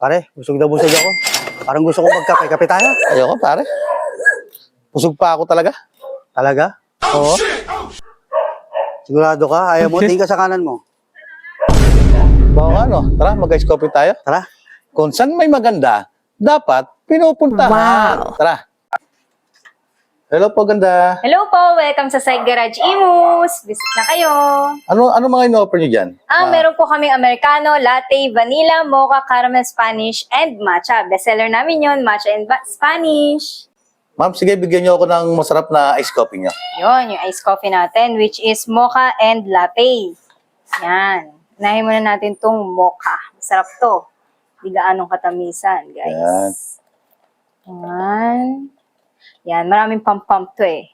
Pare, busog na busog ako. Parang gusto kong magkape-kape tayo. Ayoko, pare. Busog pa ako talaga. Talaga? Oo. Sigurado ka? Ayaw mo? Tingin ka sa kanan mo. Baka ano, tara, mag-ice coffee tayo. Tara. Kung saan may maganda, dapat pinupuntahan. Wow. Tara. Hello po, ganda. Hello po! Welcome sa Side Garage Imus! Visit na kayo! Ano mga ino-offer niyo dyan? Meron po kaming Americano, Latte, Vanilla, Mocha, Caramel Spanish, and Matcha. Bestseller namin yon, Matcha and Spanish. Ma'am, sige, bigyan niyo ako ng masarap na ice coffee niyo. Yon, yung iced coffee natin, which is Mocha and Latte. Yan. Unahin muna natin tong Mocha. Masarap to. Di gaanong katamisan, guys. Yan. Yan, maraming pump-pump to eh.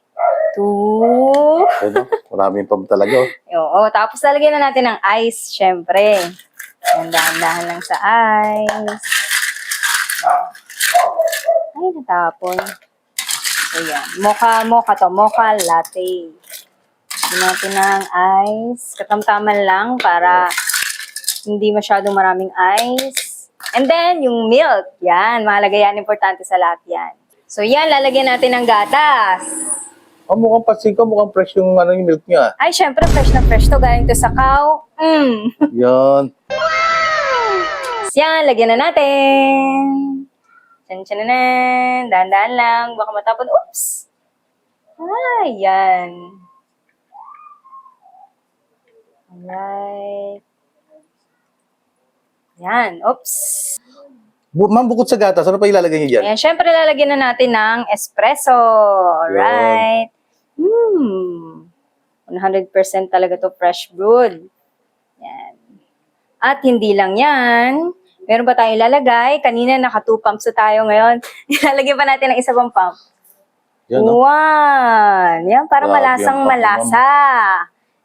2. Ano? Maraming pam talaga. Oh. Oo, tapos lalagyan na natin ng ice, syempre. Yan, dahan-dahan lang sa ice. Ay, natapon. So, yan. Mocha to. Mocha latte. Lagyan natin ng ice. Katamtaman lang para hindi masyadong maraming ice. And then, yung milk. Yan, mahalaga yan. Importante sa lahat yan. So, yan. Lalagyan natin ng gatas. Oh, mukhang pasin ko, mukhang fresh yung, yung milk niya. Ay, syempre, fresh na fresh to. Galing to sa cow. Yan. Yan, lagyan na natin. Tsan-tsanan. Dahan-dahan lang. Baka matapon. Oops! Ay, yan. Alright. Yan. Oops. Ma'am, bukod sa gatas, ano pa ilalagay niyo dyan? Ayan, syempre lalagyan na natin ng espresso. Alright. 100% talaga to fresh brewed. Yan. At hindi lang yan. Meron ba tayong ilalagay? Kanina naka 2 pumps na tayo ngayon. Ilalagyan pa natin ng isa pang pump. Yan, no? One. Yan, para Grabe malasang ang pump, malasa.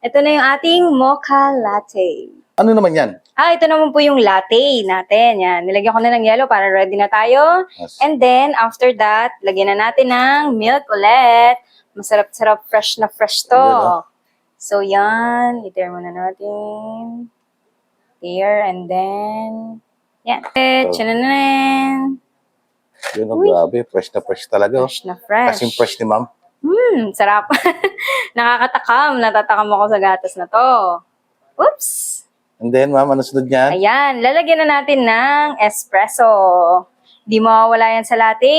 Ito na yung ating mocha latte. Ano naman yan? Ito naman po yung latte natin. Yan, nilagyan ko na ng yellow para ready na tayo. Yes. And then, after that, lagyan na natin ng milk ulit. Masarap-sarap, fresh na fresh to. Yan, So, yan. I-tear muna natin. Here, and then, yan. Tchananan. Yun, oh, grabe. Fresh na fresh talaga. Oh. Fresh na fresh. Kasing fresh ni ma'am. Sarap. Nakakatakam. Natatakam ako sa gatas na to. Oops. And then, ma'am, ano sunod niyan? Ayan, lalagyan na natin ng espresso. Di mawawala yan sa latte.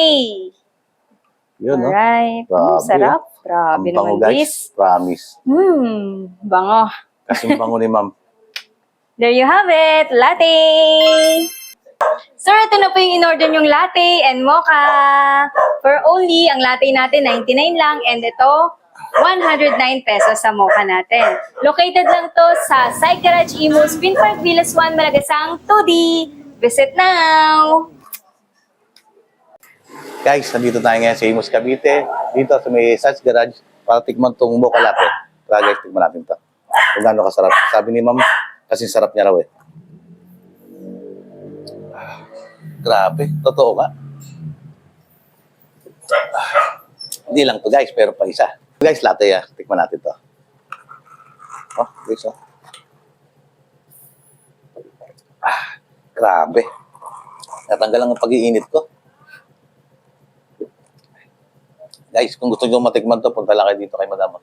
Yun, no? Alright. Grabe. Sarap. Grabe Ang bango, naman guys. this. Promise. Bango. Kasing bango ni ma'am. There you have it. Latte. Sir, ito na po yung in-order yung latte and mocha. For only, ang latte natin, 99 lang. And ito, 109 pesos sa mocha natin. Located lang to sa Side Garage Imus, Pin Park Villas 1, Malagasang 2D. Visit now! Guys, nandito tayo ngayon sa Imus, Cavite. Dito sa may Side Garage para tikman tong mocha latte. Tara guys, tikman natin to. Kung gaano kasarap. Sabi ni ma'am, kasi sarap niya raw eh. Grabe, totoo nga. Hindi lang to guys, pero pa isa. Guys, latte ah. Tikman natin to. Oh, guys oh. Grabe. Natanggal lang ang pag-iinit ko. Guys, kung gusto nyo matikman to, punta lang kayo dito kay Madam.